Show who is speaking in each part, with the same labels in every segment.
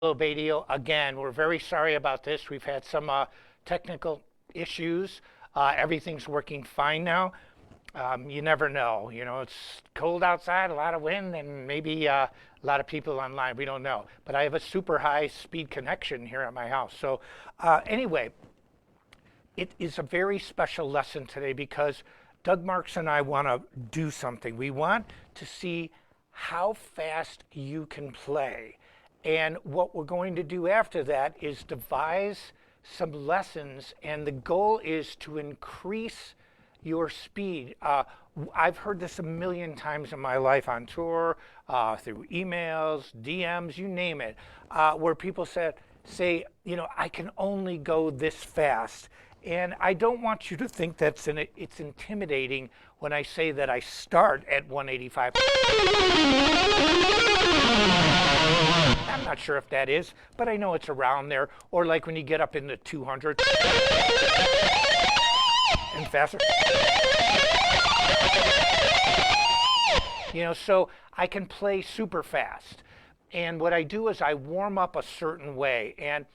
Speaker 1: Angelo Batio again. We're very sorry about this. We've had some technical issues. Everything's working fine now. You never know. You know, it's cold outside, a lot of wind, and maybe a lot of people online. We don't know. But I have a super high speed connection here at my house. So anyway, it is a very special lesson today because Doug Marks and I want to do something. We want to see how fast you can play. And what we're going to do after that is devise some lessons, and the goal is to increase your speed. I've heard this a million times in my life on tour, through emails, DMs, you name it, where people say, you know, I can only go this fast. And I don't want you to think it's intimidating when I say that I start at 185. I'm not sure if that is, but I know it's around there. Or like when you get up into 200 and faster. You know, so I can play super fast. And what I do is I warm up a certain way. And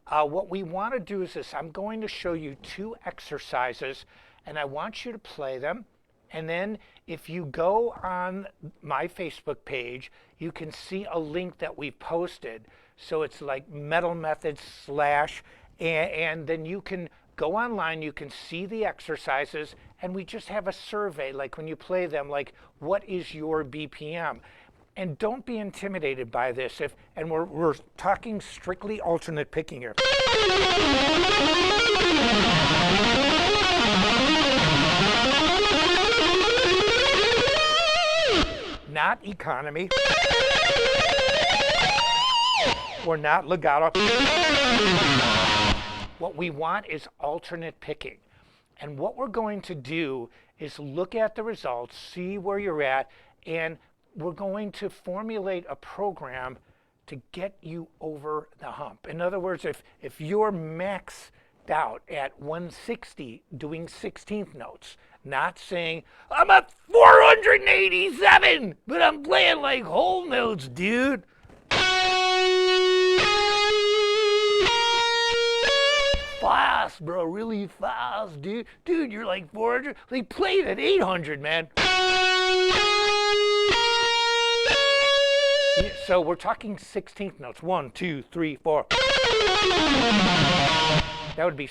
Speaker 1: what we want to do is this. I'm going to show you 2 exercises, and I want you to play them. And then if you go on my Facebook page, you can see a link that we posted. So it's like Metal Methods / and then you can go online, you can see the exercises, and we just have a survey, like when you play them, like what is your BPM? And don't be intimidated by this. And we're talking strictly alternate picking here. Not economy. Or not legato. What we want is alternate picking. And what we're going to do is look at the results, see where you're at, and we're going to formulate a program to get you over the hump. In other words, if you're maxed out at 160 doing 16th notes, not saying, I'm at 487, but I'm playing like whole notes, dude. Fast, bro, really fast, dude. Dude, you're like 400. They played at 800, man. So we're talking 16th notes. 1, 2, 3, 4. That would be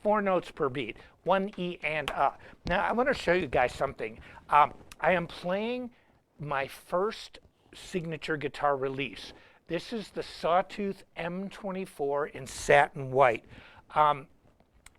Speaker 1: 4 notes per beat. 1 E and A. Now I want to show you guys something. I am playing my first signature guitar release. This is the Sawtooth M24 in satin white. Have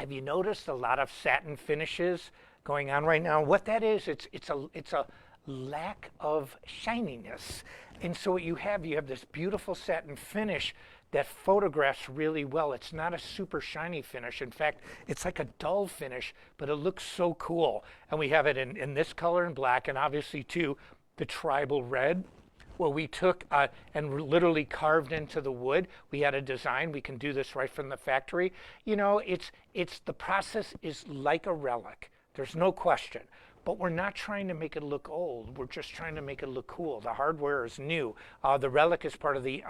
Speaker 1: you noticed a lot of satin finishes going on right now? What that is, it's a lack of shininess. And so what you have this beautiful satin finish that photographs really well. It's not a super shiny finish. In fact, it's like a dull finish, but it looks so cool. And we have it in this color and black, and obviously too, the tribal red, where we took and literally carved into the wood. We had a design. We can do this right from the factory. You know, the process is like a relic. There's no question. But we're not trying to make it look old. We're just trying to make it look cool. The hardware is new. The relic is part of the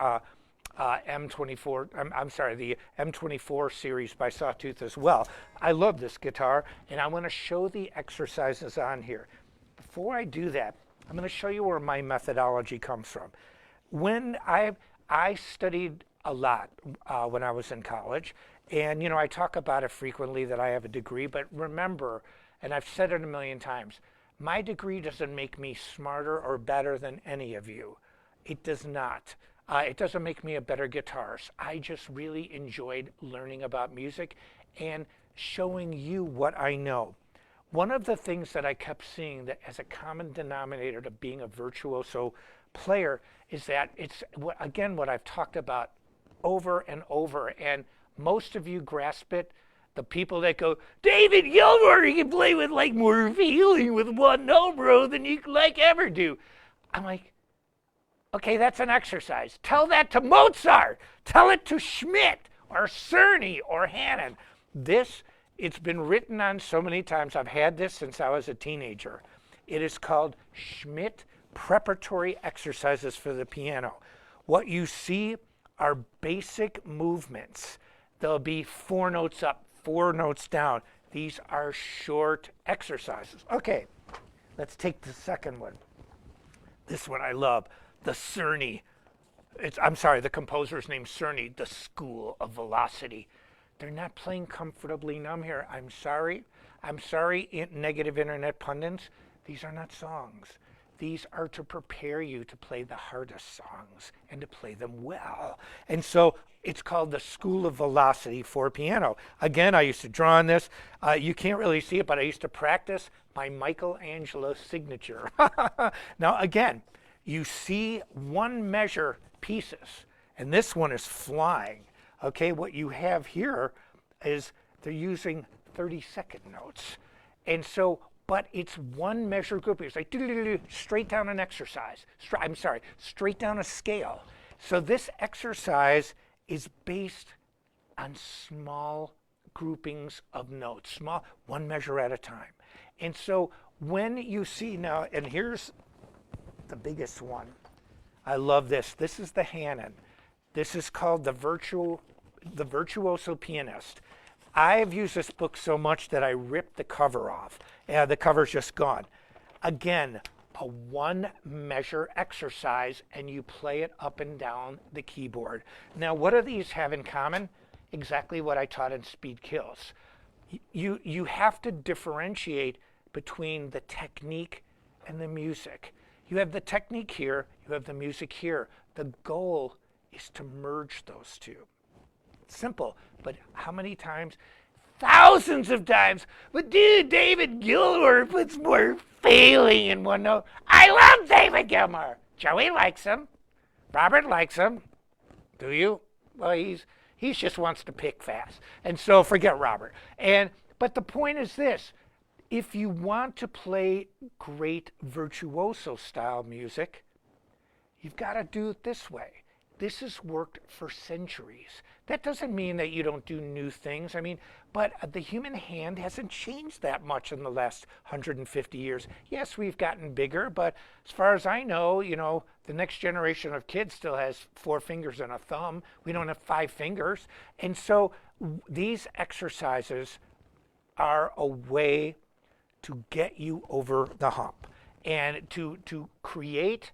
Speaker 1: M24. The M24 series by Sawtooth as well. I love this guitar, and I want to show the exercises on here. Before I do that, I'm going to show you where my methodology comes from. When I studied a lot when I was in college, and you know, I talk about it frequently that I have a degree, but remember, and I've said it a million times, my degree doesn't make me smarter or better than any of you. It does not. It doesn't make me a better guitarist. I just really enjoyed learning about music and showing you what I know. One of the things that I kept seeing that as a common denominator to being a virtuoso player is that it's, again, what I've talked about over and over, and most of you grasp it. The people that go, David Gilmour, you can play with like more feeling with one note, bro, than you like ever do. I'm like, okay, that's an exercise. Tell that to Mozart. Tell it to Schmidt or Cerny or Hannon. It's been written on so many times. I've had this since I was a teenager. It is called Schmidt Preparatory Exercises for the Piano. what you see are basic movements. There'll be 4 notes up, 4 notes down. These are short exercises. Okay, let's take the second one. This one I love, the Cerny. The composer's name's Cerny, the School of Velocity. They're not playing comfortably numb here. I'm sorry, negative internet pundits. These are not songs. These are to prepare you to play the hardest songs and to play them well. And so it's called the School of Velocity for piano. Again, I used to draw on this. You can't really see it, but I used to practice my Michelangelo signature. Now, again, you see 1 measure pieces, and this one is flying. Okay, what you have here is they're using 30-second notes. And so, but it's 1 measure group. It's like straight down an exercise. Straight down a scale. So this exercise is based on small groupings of notes, small, 1 measure at a time. And so when you see now, and here's the biggest one. I love this. This is the Hanon. This is called the Virtuoso Pianist. I've used this book so much that I ripped the cover off. The cover's just gone. Again, a 1 measure exercise, and you play it up and down the keyboard. Now, what do these have in common? Exactly what I taught in Speed Kills. You have to differentiate between the technique and the music. You have the technique here, you have the music here. The goal is to merge those two. Simple, but how many times? Thousands of times. But dude, David Gilmour puts more failing in 1 note. I love David Gilmour. Joey likes him. Robert likes him. Do you? Well, he just wants to pick fast. And so forget Robert. But the point is this. If you want to play great virtuoso style music, you've got to do it this way. This has worked for centuries. That doesn't mean that you don't do new things. But the human hand hasn't changed that much in the last 150 years. Yes, we've gotten bigger, but as far as I know, the next generation of kids still has 4 fingers and a thumb. We don't have 5 fingers. And so these exercises are a way to get you over the hump and to create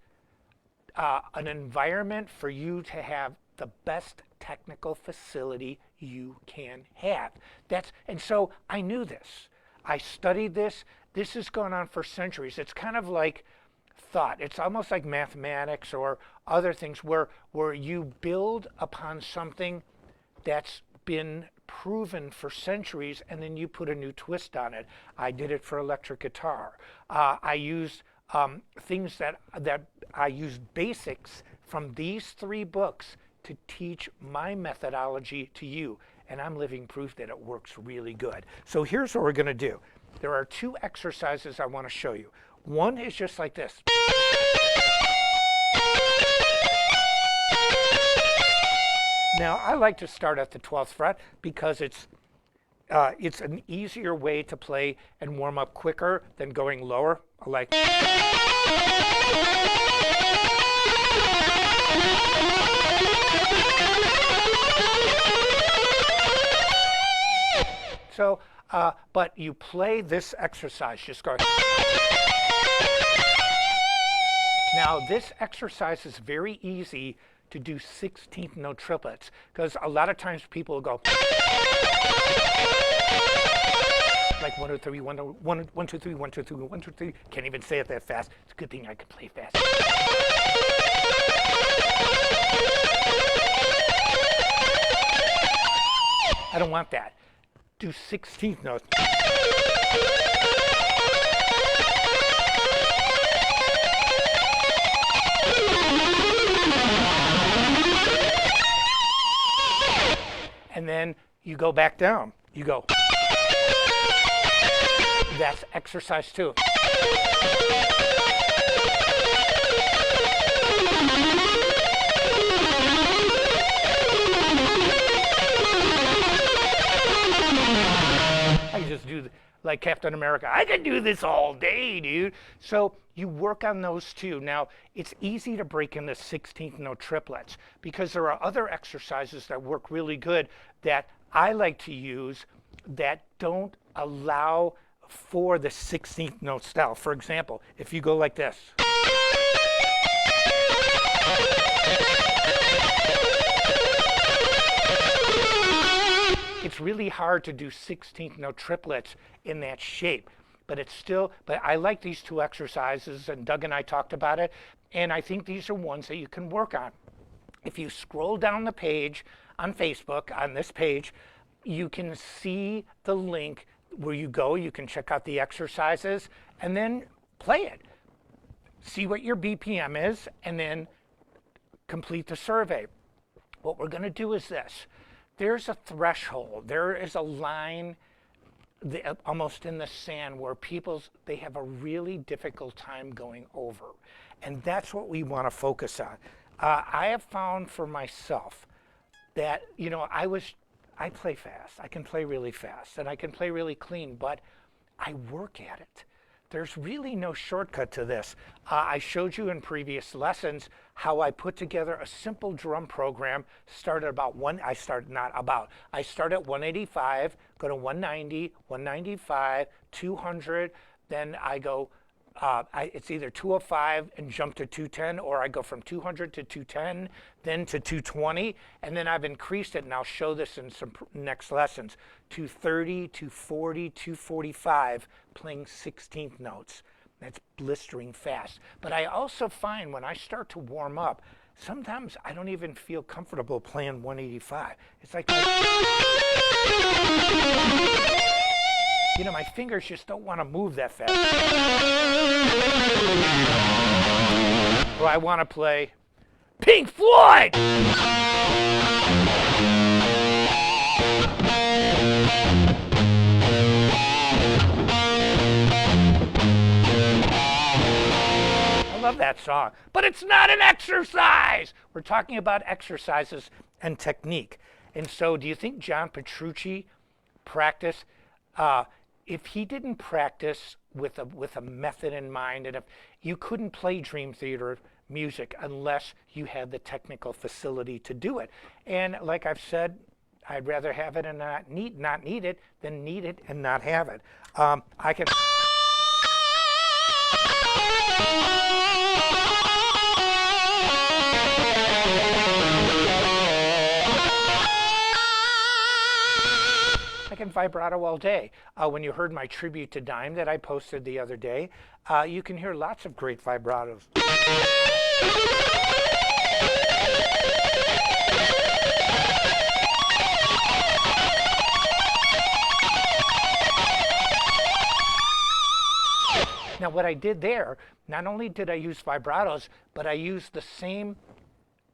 Speaker 1: an environment for you to have the best technical facility you can have. And so I knew this. I studied this. This has gone on for centuries. It's kind of like thought. It's almost like mathematics or other things where you build upon something that's been proven for centuries, and then you put a new twist on it. I did it for electric guitar. I used things that I used basics from these 3 books to teach my methodology to you, and I'm living proof that it works really good. So here's what we're going to do. There are 2 exercises I want to show you. One is just like this. Now, I like to start at the 12th fret because it's an easier way to play and warm up quicker than going lower. I like. So, but you play this exercise, just go. Now, this exercise is very easy to do 16th note triplets, because a lot of times people will go like 1 2 3 1 1 2 3 1 2 3 1 2 3. Can't even say it that fast. It's a good thing I can play fast. I don't want that. Do 16th notes. And then you go back down. You go. That's exercise 2. I just do like Captain America. I can do this all day, dude. So you work on those too. Now, it's easy to break into 16th note triplets because there are other exercises that work really good that I like to use that don't allow for the 16th note style. For example, if you go like this. It's really hard to do 16th note triplets in that shape, but I like these two exercises, and Doug and I talked about it, and I think these are ones that you can work on. If you scroll down the page on Facebook, on this page, you can see the link where you go, you can check out the exercises, and then play it. See what your BPM is, and then complete the survey. What we're going to do is this. There's a threshold. There is a line almost in the sand where they have a really difficult time going over. And that's what we want to focus on. I have found for myself that, I play fast. I can play really fast and I can play really clean, but I work at it. There's really no shortcut to this. I showed you in previous lessons how I put together a simple drum program. I start at 185, go to 190, 195, 200, then I go, it's either 205 and jump to 210, or I go from 200 to 210, then to 220, and then I've increased it, and I'll show this in some next lessons, 230, 240, 245, playing 16th notes. That's blistering fast. But I also find when I start to warm up, sometimes I don't even feel comfortable playing 185. It's like my fingers just don't want to move that fast. Or I want to play Pink Floyd! I love that song, but it's not an exercise! We're talking about exercises and technique. And so do you think John Petrucci practiced? If he didn't practice with a method in mind, and if you couldn't play Dream Theater music unless you had the technical facility to do it. And like I've said, I'd rather have it and not need it than need it and not have it. I can. I can vibrato all day. When you heard my tribute to Dime that I posted the other day, you can hear lots of great vibratos. Now what I did there, not only did I use vibratos, but I used the same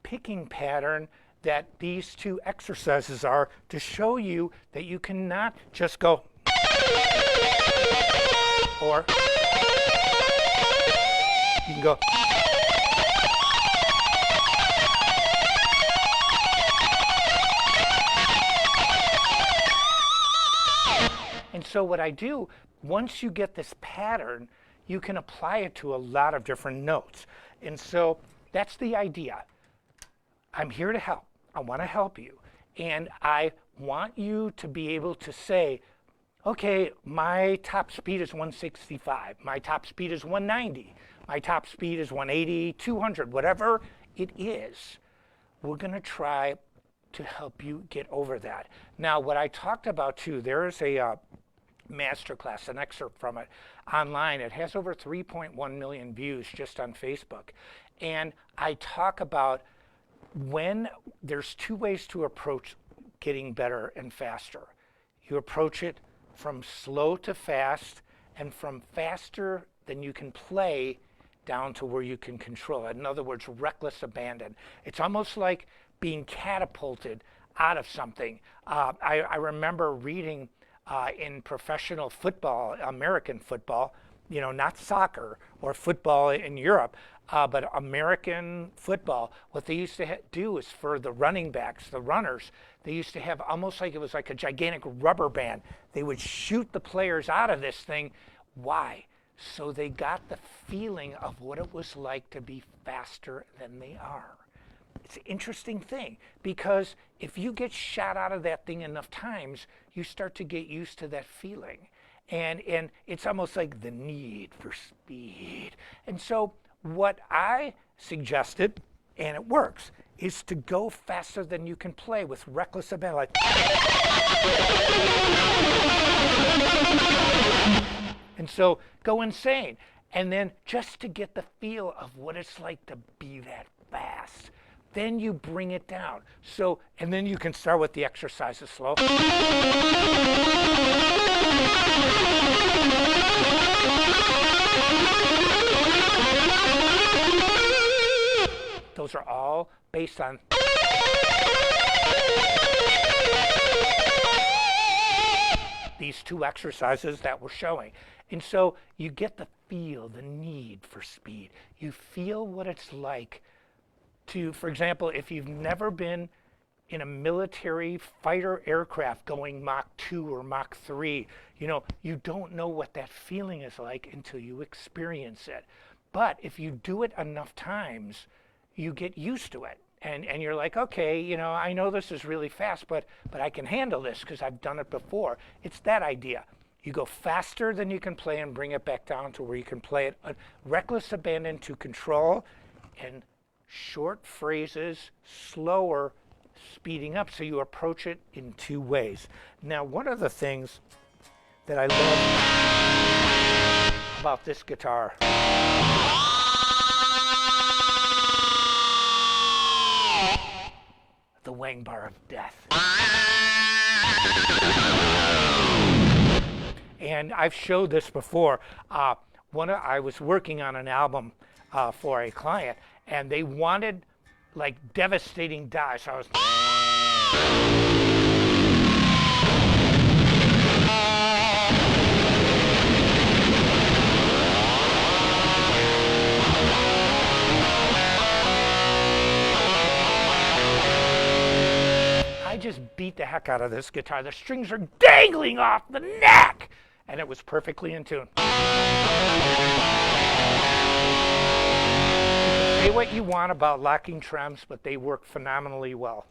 Speaker 1: picking pattern that these two exercises are to show you that you cannot just go or you can go. And so what I do, once you get this pattern, you can apply it to a lot of different notes. And so that's the idea. I'm here to help. I want to help you. And I want you to be able to say, okay, my top speed is 165. My top speed is 190. My top speed is 180, 200, whatever it is. We're going to try to help you get over that. Now, what I talked about too, there is a masterclass, an excerpt from it online. It has over 3.1 million views just on Facebook. And I talk about when there's two ways to approach getting better and faster. You approach it from slow to fast, and from faster than you can play down to where you can control it. In other words, reckless abandon. It's almost like being catapulted out of something. I remember reading in professional football, American football, not soccer or football in Europe, but American football, what they used to do is for the running backs, the runners, they used to have almost like it was like a gigantic rubber band. They would shoot the players out of this thing. Why? So they got the feeling of what it was like to be faster than they are. It's an interesting thing because if you get shot out of that thing enough times, you start to get used to that feeling. And it's almost like the need for speed. And so what I suggested, and it works, is to go faster than you can play with reckless abandon. Like, and so go insane. And then just to get the feel of what it's like to be that fast. Then you bring it down. So, and then you can start with the exercises slow. Those are all based on these two exercises that we're showing. And so you get the feel, the need for speed. You feel what it's like to, for example, if you've never been in a military fighter aircraft going Mach 2 or Mach 3, you don't know what that feeling is like until you experience it. But if you do it enough times, you get used to it. And you're like, okay, I know this is really fast, but I can handle this because I've done it before. It's that idea. You go faster than you can play and bring it back down to where you can play it. Reckless abandon to control, and short phrases, slower, speeding up. So you approach it in two ways. Now, one of the things that I love about this guitar the wang bar of death. And I've showed this before. I was working on an album for a client, and they wanted like devastating dives. So I was I just beat the heck out of this guitar. The strings are dangling off the neck, and it was perfectly in tune. Say what you want about locking trems, but they work phenomenally well.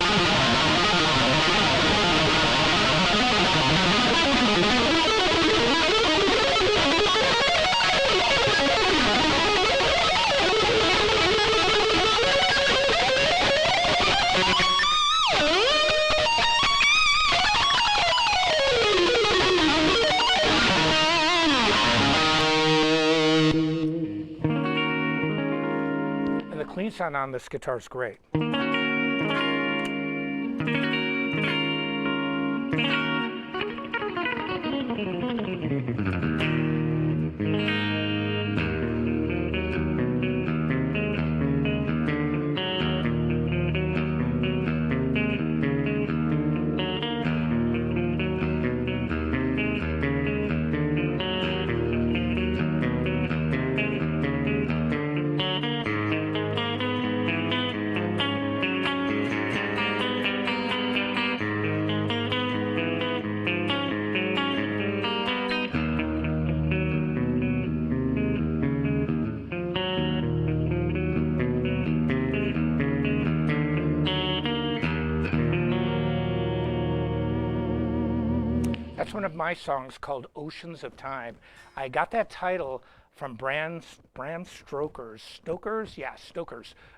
Speaker 1: Clean sound on this guitar is great. That's one of my songs called Oceans of Time. I got that title from Bram Stoker's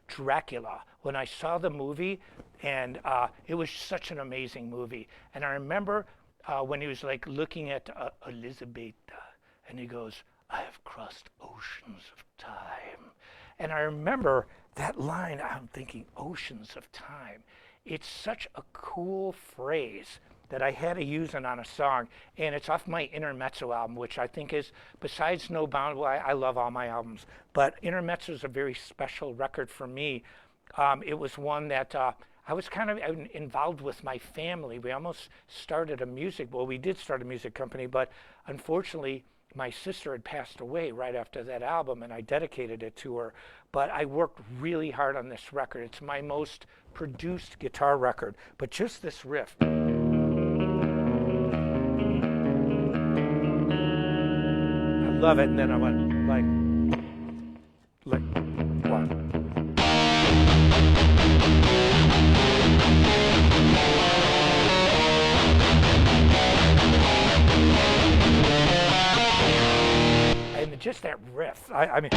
Speaker 1: Dracula when I saw the movie, and it was such an amazing movie. And I remember when he was like looking at Elizabeth, and he goes, "I have crossed oceans of time." And I remember that line, I'm thinking, oceans of time. It's such a cool phrase that I had to use it on a song, and it's off my Intermezzo album, which I think is, besides No Bound, well, I love all my albums, but Intermezzo is a very special record for me. It was one that I was kind of involved with my family. We almost started we did start a music company, but unfortunately, my sister had passed away right after that album, and I dedicated it to her. But I worked really hard on this record. It's my most produced guitar record. But just this riff. I love it. And then I went like one. And just that riff, I mean.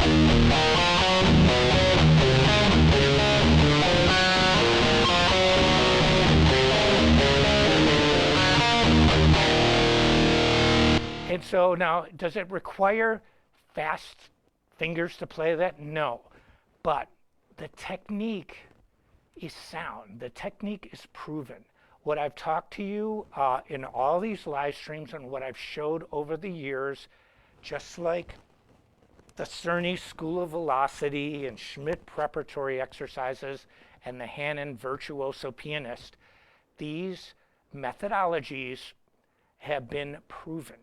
Speaker 1: And so now, does it require fast fingers to play that? No. But the technique is sound. The technique is proven. What I've talked to you in all these live streams and what I've showed over the years, just like the Cerny School of Velocity and Schmidt preparatory exercises and the Hannon Virtuoso Pianist, these methodologies have been proven.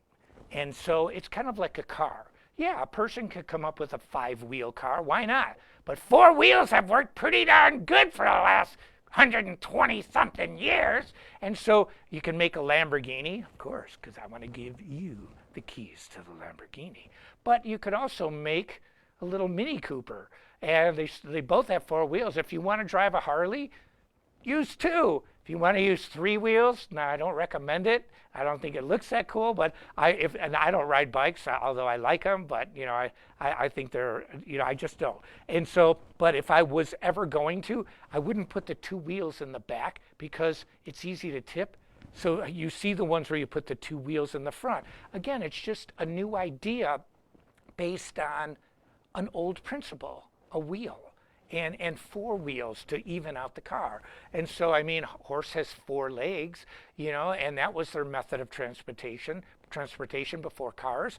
Speaker 1: And so it's kind of like a car. Yeah, a person could come up with a 5-wheel car. Why not? But 4 wheels have worked pretty darn good for the last 120-something years. And so you can make a Lamborghini, of course, because I want to give you the keys to the Lamborghini. But you could also make a little Mini Cooper. And they both have 4 wheels. If you want to drive a Harley, use 2. If you want to use 3 wheels, now I don't recommend it. I don't think it looks that cool, but and I don't ride bikes, although I like them, but I think they're, I just don't. And so, but if I was ever going to, I wouldn't put the 2 wheels in the back because it's easy to tip. So you see the ones where you put the 2 wheels in the front. Again, it's just a new idea based on an old principle, a wheel. And 4 wheels to even out the car. And so, I mean, horse has 4 legs, and that was their method of transportation before cars.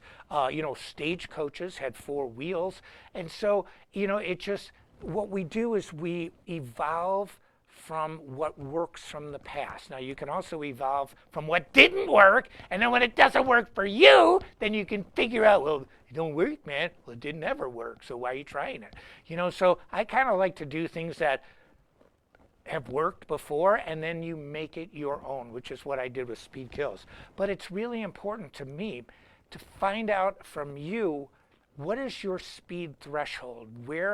Speaker 1: Stagecoaches had 4 wheels. And so, it just, what we do is we evolve from what works from the past. Now, you can also evolve from what didn't work, and then when it doesn't work for you, then you can figure out, well, it don't work, man. Well, it didn't ever work, so why are you trying it? So I kind of like to do things that have worked before, and then you make it your own, which is what I did with Speed Kills. But it's really important to me to find out from you, what is your speed threshold?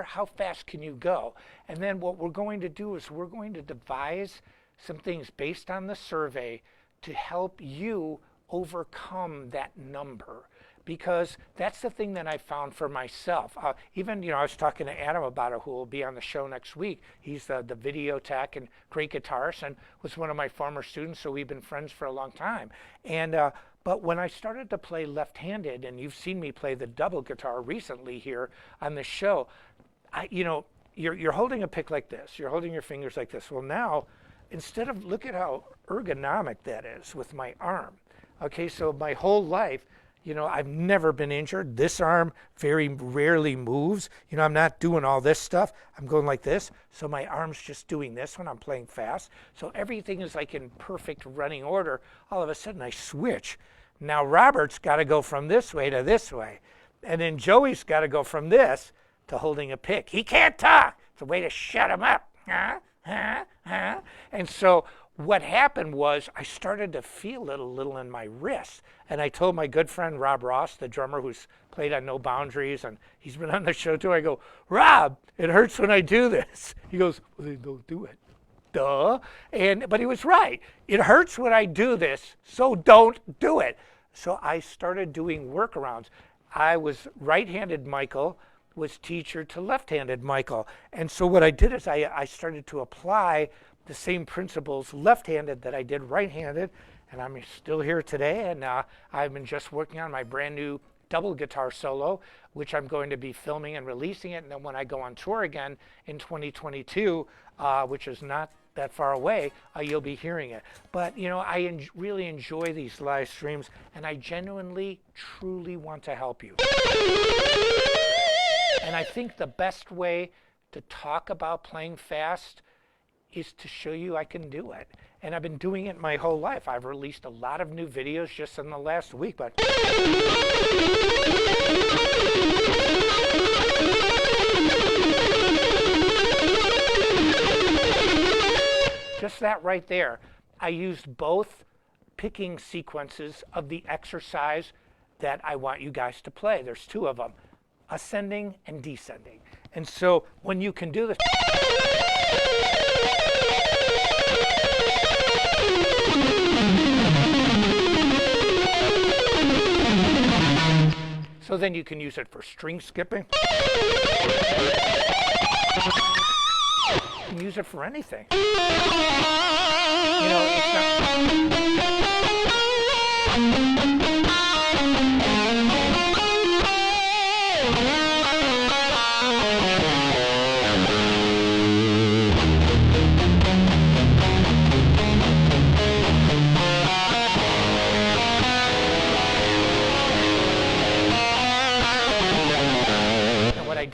Speaker 1: How fast can you go? And then what we're going to do is we're going to devise some things based on the survey to help you overcome that number. Because that's the thing that I found for myself. I was talking to Adam about it, who will be on the show next week. He's the video tech and great guitarist and was one of my former students, so we've been friends for a long time. But when I started to play left-handed, and you've seen me play the double guitar recently here on the show, you're holding a pick like this. You're holding your fingers like this. Well, now, look at how ergonomic that is with my arm. Okay, so my whole life, I've never been injured. This arm very rarely moves. I'm not doing all this stuff. I'm going like this. So my arm's just doing this when I'm playing fast. So everything is like in perfect running order. All of a sudden I switch. Now Robert's got to go from this way to this way. And then Joey's got to go from this to holding a pick. He can't talk. It's a way to shut him up. And so what happened was I started to feel it a little in my wrist. And I told my good friend Rob Ross, the drummer who's played on No Boundaries, and he's been on the show too. I go, Rob, it hurts when I do this. He goes, well, then don't do it. Duh. But he was right. It hurts when I do this, so don't do it. So I started doing workarounds. I was right-handed Michael, was teacher to left-handed Michael. And so what I did is I started to apply the same principles left-handed that I did right-handed, and I'm still here today, and I've been just working on my brand new double guitar solo, which I'm going to be filming and releasing it, and then when I go on tour again in 2022, which is not that far away, you'll be hearing it. But I really enjoy these live streams, and I genuinely, truly want to help you. And I think the best way to talk about playing fast is to show you I can do it. And I've been doing it my whole life. I've released a lot of new videos just in the last week, but just that right there. I used both picking sequences of the exercise that I want you guys to play. There's two of them, ascending and descending. And so when you can do this, so then you can use it for string skipping. You can use it for anything. You know, it's not.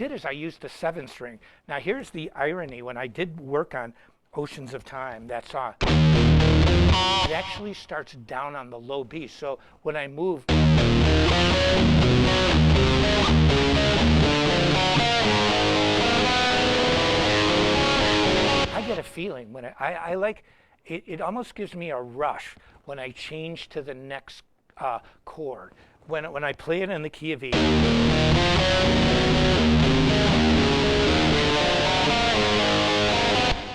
Speaker 1: Is I used the 7 string. Now here's the irony. When I did work on Oceans of Time, that song, it actually starts down on the low B. So when I move, I get a feeling when I like it. It almost gives me a rush when I change to the next chord. When I play it in the key of E.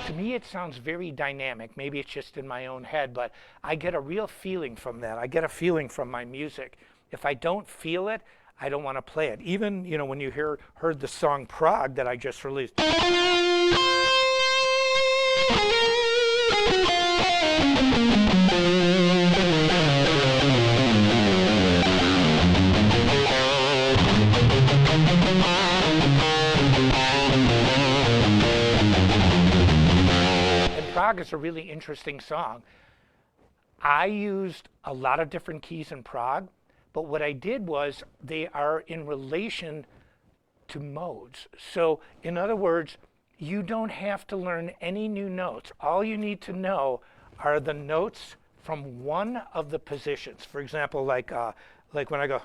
Speaker 1: To me, it sounds very dynamic. Maybe it's just in my own head, but I get a real feeling from that. I get a feeling from my music. If I don't feel it, I don't want to play it. Even, you know, when you heard the song Prague that I just released. Prague is a really interesting song. I used a lot of different keys in Prague, but what I did was they are in relation to modes. So in other words, you don't have to learn any new notes. All you need to know are the notes from one of the positions. For example, like when I go.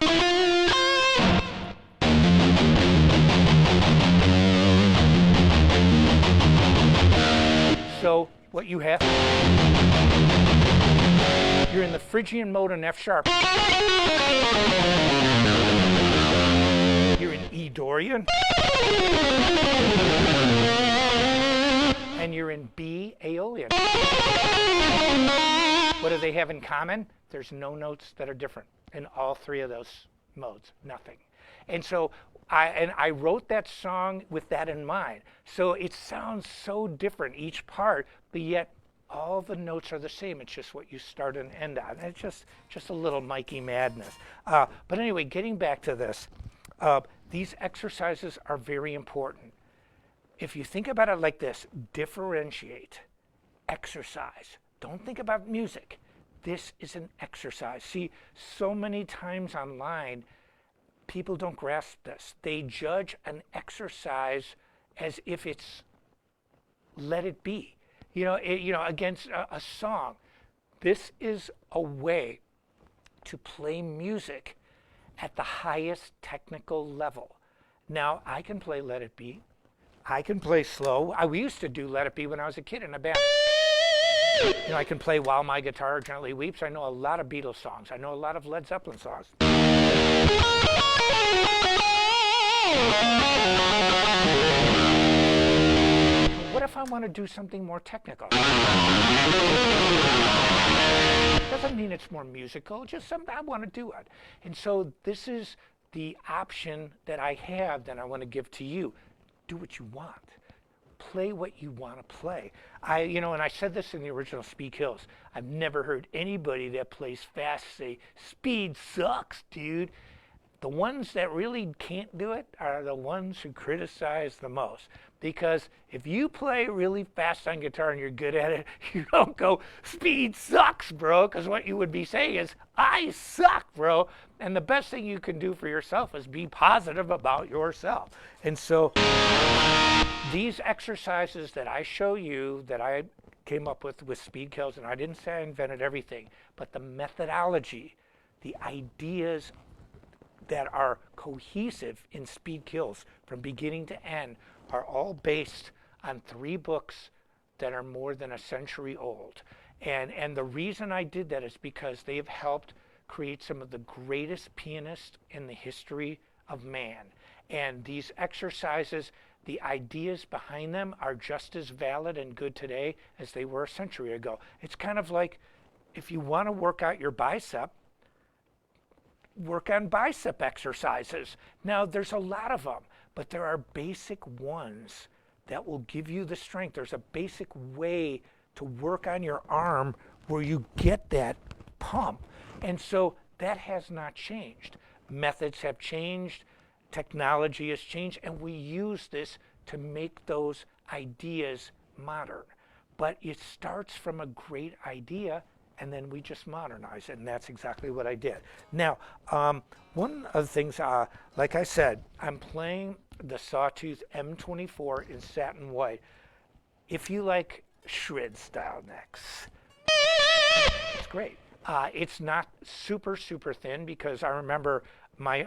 Speaker 1: So what you have, you're in the Phrygian mode in F sharp. You're in E Dorian. And you're in B Aeolian. What do they have in common? There's no notes that are different in all three of those modes, nothing. And so I wrote that song with that in mind. So it sounds so different, each part, but yet all the notes are the same. It's just what you start and end on. It's just a little Mikey madness. But anyway, getting back to this, these exercises are very important. If you think about it like this, differentiate, exercise. Don't think about music. This is an exercise. See, so many times online, people don't grasp this. They judge an exercise as if it's let it be. Against a song. This is a way to play music at the highest technical level. Now, I can play Let It Be. I can play slow. We used to do Let It Be when I was a kid in a band. I can play While My Guitar Gently Weeps. I know a lot of Beatles songs. I know a lot of Led Zeppelin songs. What if I want to do something more technical? Doesn't mean it's more musical, just something I want to do it. And so this is the option that I have that I want to give to you. Do what you want. Play what you want to play. And I said this in the original Speak Hills. I've never heard anybody that plays fast say, speed sucks, dude. the ones that really can't do it are the ones who criticize the most. Because if you play really fast on guitar and you're good at it, you don't go, speed sucks, bro. Because what you would be saying is, I suck, bro. And the best thing you can do for yourself is be positive about yourself. And so these exercises that I show you, that I came up with speed kills, and I didn't say I invented everything, but the methodology, the ideas that are cohesive in speed kills from beginning to end are all based on 3 books that are more than a century old. And the reason I did that is because they have helped create some of the greatest pianists in the history of man. And these exercises, the ideas behind them are just as valid and good today as they were a century ago. It's kind of like if you want to work out your bicep, work on bicep exercises. Now, there's a lot of them, but there are basic ones that will give you the strength. There's a basic way to work on your arm where you get that pump. And so that has not changed. Methods have changed, technology has changed, and we use this to make those ideas modern. But it starts from a great idea, and then we just modernize it, and that's exactly what I did. Now, one of the things, like I said, I'm playing the Sawtooth M24 in satin white. If you like shred style necks, it's great. It's not super, super thin, because I remember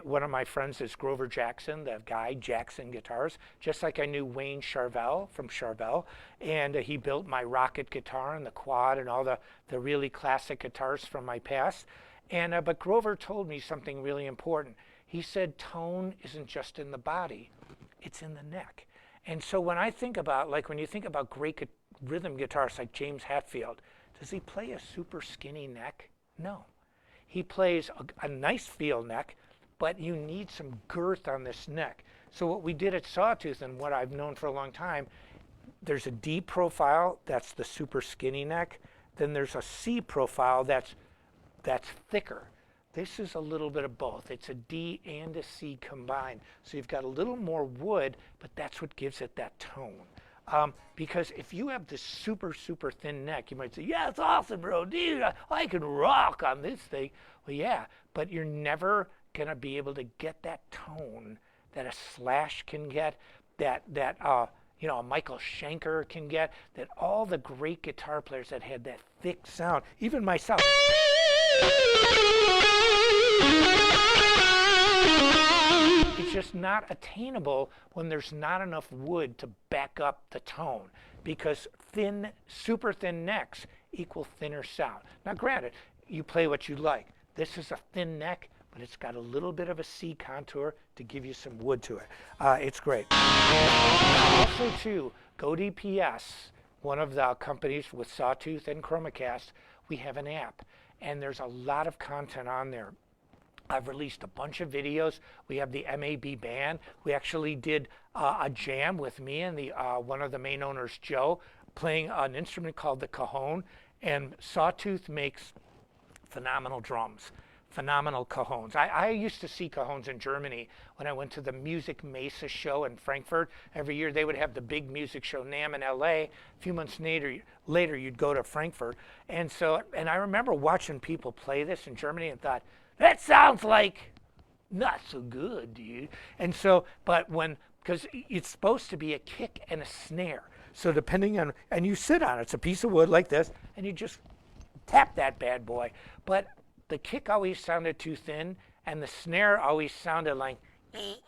Speaker 1: one of my friends is Grover Jackson, the guy Jackson Guitars, just like I knew Wayne Charvel from Charvel, and he built my Rocket guitar and the Quad and all the really classic guitars from my past. And but Grover told me something really important. He said tone isn't just in the body, it's in the neck. And so when I think about, like when you think about great rhythm guitarists like James Hetfield, does he play a super skinny neck? No. He plays a nice feel neck, but you need some girth on this neck. So what we did at Sawtooth, and what I've known for a long time, there's a D profile, that's the super skinny neck. Then there's a C profile that's thicker. This is a little bit of both. It's a D and a C combined. So you've got a little more wood, but that's what gives it that tone. Because if you have this super, super thin neck, you might say, yeah, it's awesome, bro. Dude, I can rock on this thing. Well, yeah, but you're never going to be able to get that tone that a Slash can get, that a Michael Schenker can get, that all the great guitar players that had that thick sound, even myself. It's just not attainable when there's not enough wood to back up the tone, because thin, super thin necks equal thinner sound. Now granted, you play what you like. This is a thin neck, but it's got a little bit of a C contour to give you some wood to it. It's great. Also too, GoDps, one of the companies with Sawtooth and ChromaCast, we have an app, and there's a lot of content on there. I've released a bunch of videos. We have the MAB band. We actually did a jam with me and one of the main owners, Joe, playing an instrument called the cajon. And Sawtooth makes phenomenal drums, phenomenal cajones. I used to see cajones in Germany when I went to the Music Mesa show in Frankfurt. Every year they would have the big music show, NAMM in LA. A few months later you'd go to Frankfurt. And I remember watching people play this in Germany and thought, that sounds like not so good, dude. And so, because it's supposed to be a kick and a snare. So depending on, and you sit on it, it's a piece of wood like this, and you just tap that bad boy. But the kick always sounded too thin, and the snare always sounded like it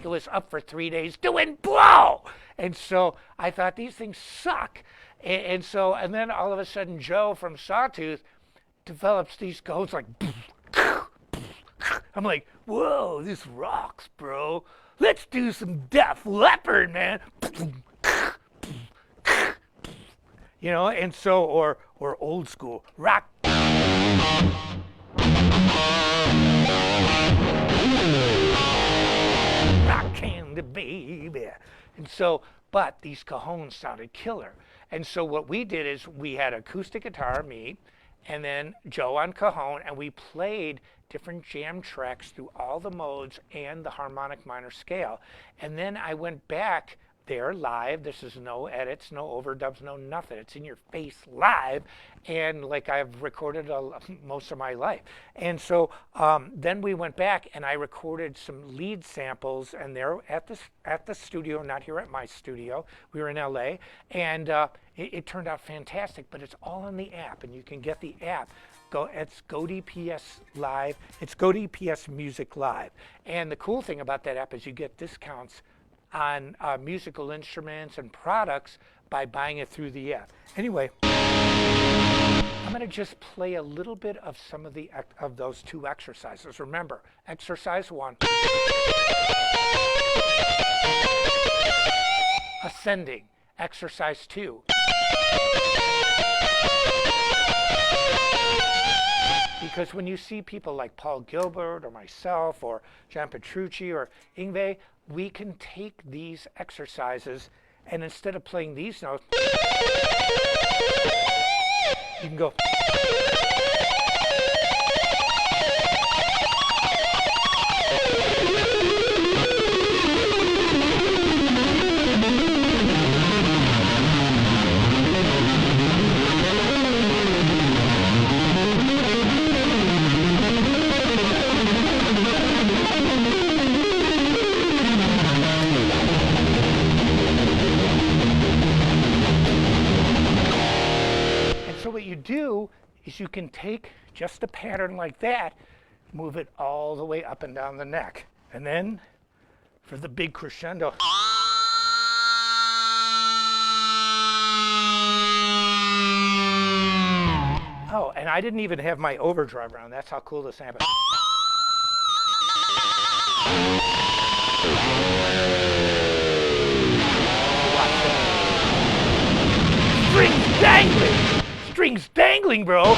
Speaker 1: was up for 3 days doing blow. And so I thought, these things suck. And then all of a sudden Joe from Sawtooth develops these goes like, I'm like, whoa, this rocks, bro. Let's do some Def Leppard, man. And so, or old school rock. Rock candy, baby. And so, but these cajones sounded killer. And so what we did is we had acoustic guitar, me, and then Joe on cajon, and we played different jam tracks through all the modes and the harmonic minor scale. And then I went back there live. This is no edits, no overdubs, no nothing. It's in your face live, and like I've recorded most of my life. And so then we went back and I recorded some lead samples, and they're at the studio, not here at my studio. We were in LA, and it turned out fantastic. But it's all in the app, and you can get the app. It's GoDps Live. It's GoDpsMusic Live. And the cool thing about that app is you get discounts on musical instruments and products by buying it through the app. Anyway, I'm going to just play a little bit of some of those two exercises. Remember, exercise 1, ascending. Exercise 2, because when you see people like Paul Gilbert or myself or John Petrucci or Yngwie, we can take these exercises, and instead of playing these notes, you can go. Do is you can take just a pattern like that, move it all the way up and down the neck, and then for the big crescendo. Oh, and I didn't even have my overdrive around. That's how cool this amp is. Strings dangling! Strings dangling, bro!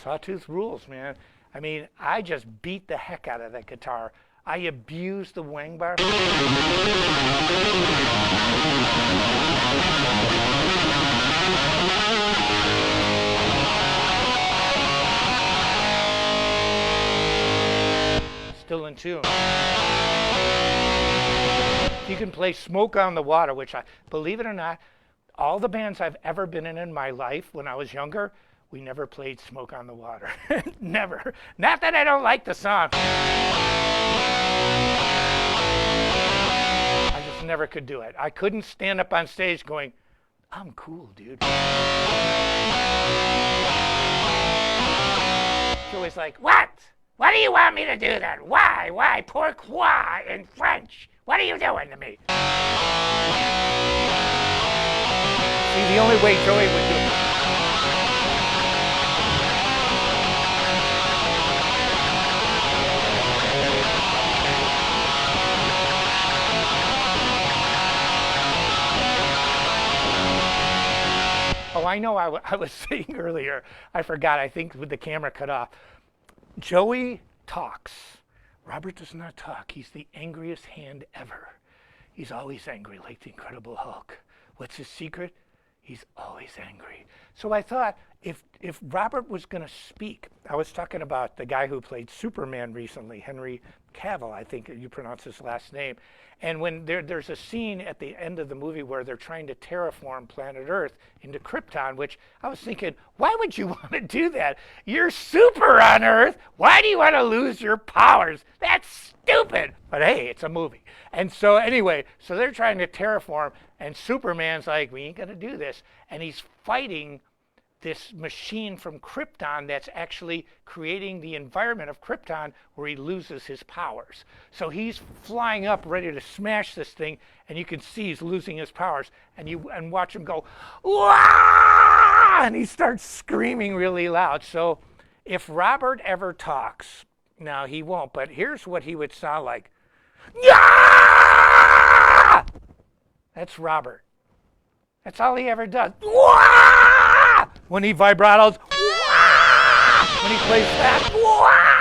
Speaker 1: Sawtooth rules, man. I mean, I just beat the heck out of that guitar. I abused the wang bar. Still in tune. You can play Smoke on the Water, which believe it or not, all the bands I've ever been in my life when I was younger, we never played Smoke on the Water. Never. Not that I don't like the song. I just never could do it. I couldn't stand up on stage going, I'm cool, dude. She was like, what? Why do you want me to do that? Why? Why? Pourquoi in French? What are you doing to me? See, the only way Joey would do it. Oh, I know I was saying earlier, I forgot, I think with the camera cut off. Joey talks. Robert does not talk. He's the angriest hand ever. He's always angry, like the Incredible Hulk. What's his secret? He's always angry. So I thought, if Robert was going to speak, I was talking about the guy who played Superman recently, Henry Cavill, I think you pronounce his last name. And when there's a scene at the end of the movie where they're trying to terraform planet Earth into Krypton, which I was thinking, why would you want to do that? You're super on Earth. Why do you want to lose your powers? That's stupid. But hey, it's a movie. And so anyway, so they're trying to terraform, and Superman's like, we ain't going to do this. And he's fighting this machine from Krypton that's actually creating the environment of Krypton where he loses his powers. So he's flying up ready to smash this thing, and you can see he's losing his powers, and watch him go, "Wah!" And he starts screaming really loud. So If Robert ever talks, now he won't, but here's what he would sound like. Yeah! That's Robert. That's all he ever does. Wah! When he vibratos, wah! When he plays that, wah!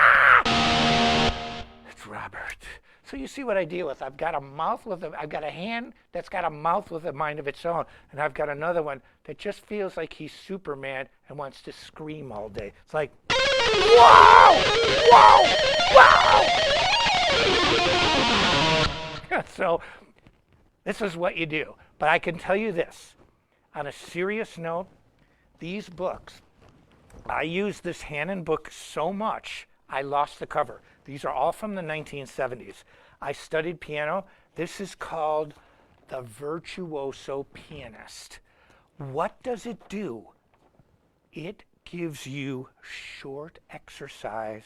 Speaker 1: That's Robert. So you see what I deal with. I've got a mouth with I've got a hand that's got a mouth with a mind of its own, and I've got another one that just feels like he's Superman and wants to scream all day. It's like, whoa, whoa, whoa. So this is what you do. But I can tell you this, on a serious note, these books, I use this Hannon book so much, I lost the cover. These are all from the 1970s. I studied piano. This is called the Virtuoso Pianist. What does it do? It gives you short exercise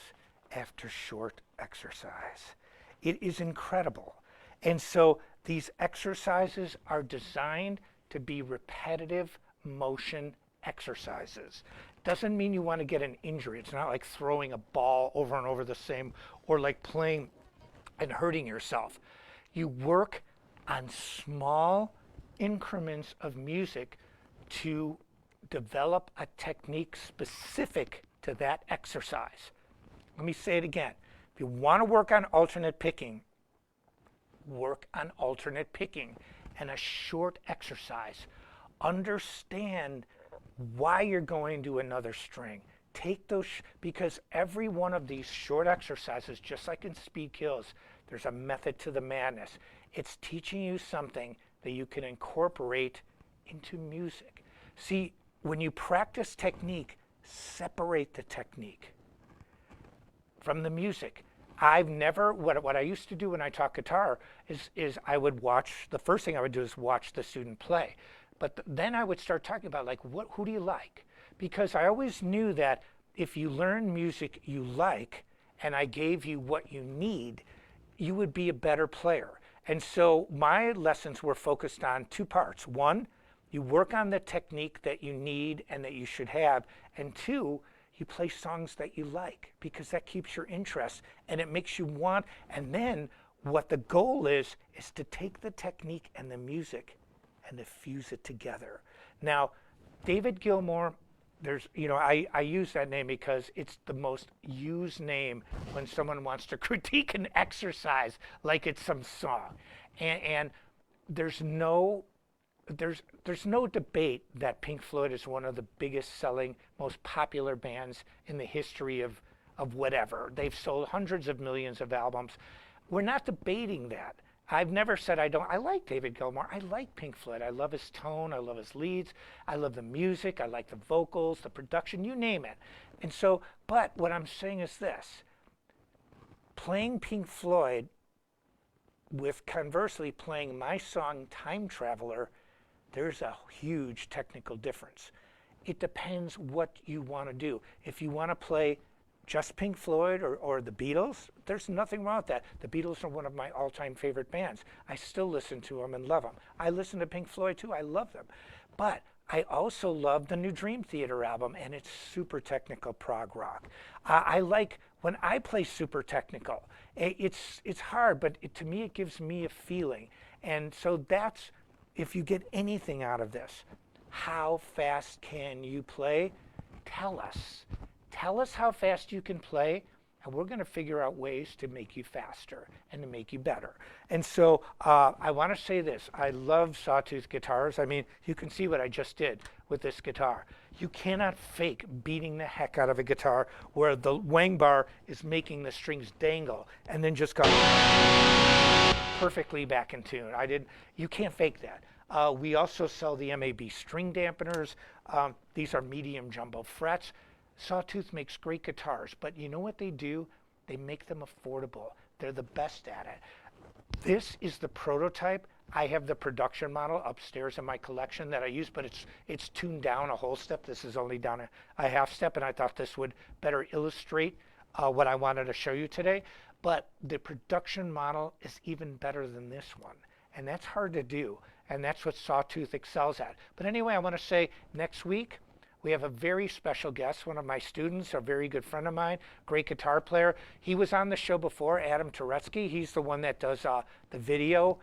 Speaker 1: after short exercise. It is incredible. And so these exercises are designed to be repetitive motion exercises. Doesn't mean you want to get an injury. It's not like throwing a ball over and over the same, or like playing and hurting yourself. You work on small increments of music to develop a technique specific to that exercise. Let me say it again. If you want to work on alternate picking, work on alternate picking and a short exercise. Understand why you're going to another string. Take those, because every one of these short exercises, just like in Speed Kills, there's a method to the madness. It's teaching you something that you can incorporate into music. See, when you practice technique, separate the technique from the music. I've never, what I used to do when I taught guitar is I would watch, the first thing I would do is watch the student play. But then I would start talking about, like, who do you like? Because I always knew that if you learn music you like and I gave you what you need, you would be a better player. And so my lessons were focused on two parts. One, you work on the technique that you need and that you should have. And two, you play songs that you like, because that keeps your interest and it makes you want. And then what the goal is to take the technique and the music and to fuse it together. Now, David Gilmour, I use that name because it's the most used name when someone wants to critique an exercise like it's some song. And there's no debate that Pink Floyd is one of the biggest selling, most popular bands in the history of whatever. They've sold hundreds of millions of albums. We're not debating that. I've never said I don't. I like David Gilmour. I like Pink Floyd. I love his tone. I love his leads. I love the music. I like the vocals, the production, you name it. And so, but what I'm saying is this. Playing Pink Floyd with conversely playing my song Time Traveler, there's a huge technical difference. It depends what you want to do. If you want to play just Pink Floyd or the Beatles, there's nothing wrong with that. The Beatles are one of my all-time favorite bands. I still listen to them and love them. I listen to Pink Floyd too. I love them. But I also love the new Dream Theater album, and it's super technical prog rock. I like when I play super technical. It's hard, but to me it gives me a feeling. And so that's, if you get anything out of this, how fast can you play? Tell us. Tell us how fast you can play, and we're going to figure out ways to make you faster and to make you better. And so I want to say this. I love Sawtooth guitars. I mean, you can see what I just did with this guitar. You cannot fake beating the heck out of a guitar where the wang bar is making the strings dangle and then just go perfectly back in tune. You can't fake that. We also sell the MAB string dampeners. These are medium jumbo frets. Sawtooth makes great guitars, but you know what they do? They make them affordable. They're the best at it. This is the prototype. I have the production model upstairs in my collection that I use, but it's tuned down a whole step. This is only down a half step, and I thought this would better illustrate what I wanted to show you today. But the production model is even better than this one, and that's hard to do, and that's what Sawtooth excels at. But anyway, I want to say next week, We have a very special guest, one of my students, a very good friend of mine, great guitar player. He was on the show before, Adam Turetsky. He's the one that does the video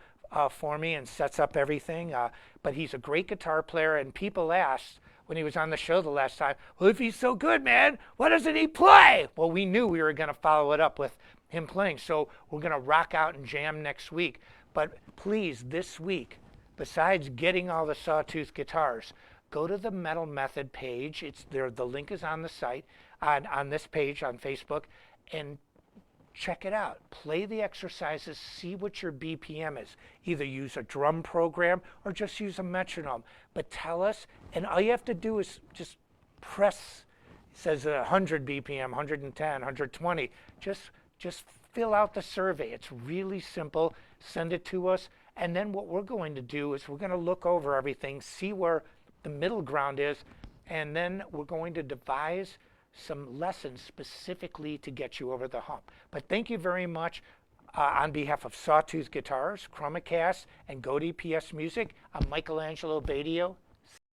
Speaker 1: for me and sets up everything. But he's a great guitar player, and people asked when he was on the show the last time, well, if he's so good, man, why doesn't he play? Well, we knew we were going to follow it up with him playing, so we're going to rock out and jam next week. But please, this week, besides getting all the Sawtooth guitars, go to the Metal Method page. It's there. The link is on the site, on this page on Facebook, and check it out. Play the exercises, see what your BPM is. Either use a drum program or just use a metronome. But tell us, and all you have to do is just press, it says 100 BPM, 110, 120. Just fill out the survey. It's really simple. Send it to us. And then what we're going to do is we're going to look over everything, see where the middle ground is, and then we're going to devise some lessons specifically to get you over the hump. But thank you very much on behalf of Sawtooth Guitars, ChromaCast, and GoDpsMusic. I'm Angelo Batio.